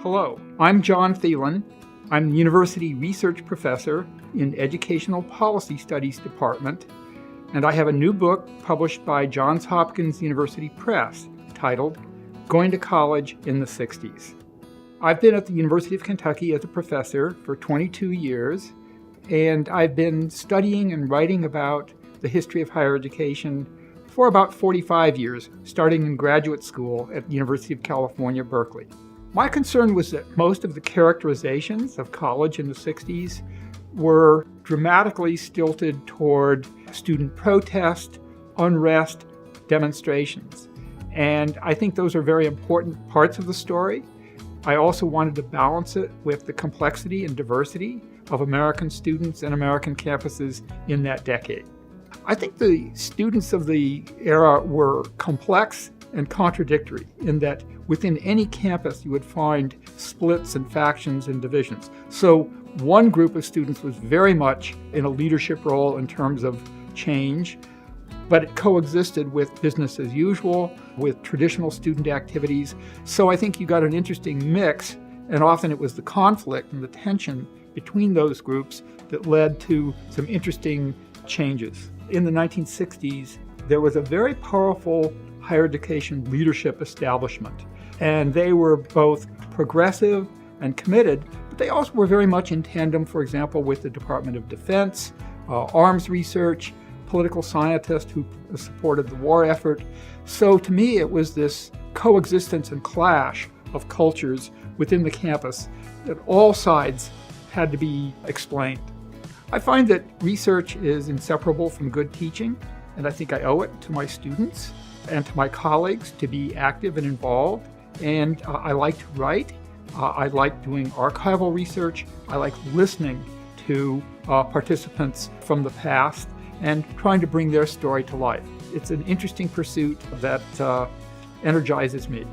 Hello, I'm John Thelin. I'm the University Research Professor in Educational Policy Studies Department, and I have a new book published by Johns Hopkins University Press titled Going to College in the 60s. I've been at the University of Kentucky as a professor for 22 years, and I've been studying and writing about the history of higher education for about 45 years, starting in graduate school at the University of California, Berkeley. My concern was that most of the characterizations of college in the 60s were dramatically stilted toward student protest, unrest, demonstrations. And I think those are very important parts of the story. I also wanted to balance it with the complexity and diversity of American students and American campuses in that decade. I think the students of the era were complex and contradictory in that within any campus you would find splits and factions and divisions. So one group of students was very much in a leadership role in terms of change, but it coexisted with business as usual, with traditional student activities. So I think you got an interesting mix, and often it was the conflict and the tension between those groups that led to some interesting changes. In the 1960s, there was a very powerful higher education leadership establishment, and they were both progressive and committed, but they also were very much in tandem, for example, with the Department of Defense, arms research, political scientists who supported the war effort. So to me, it was this coexistence and clash of cultures within the campus that all sides had to be explained. I find that research is inseparable from good teaching, and I think I owe it to my students and to my colleagues to be active and involved. And I like to write. I like doing archival research. I like listening to participants from the past and trying to bring their story to life. It's an interesting pursuit that energizes me.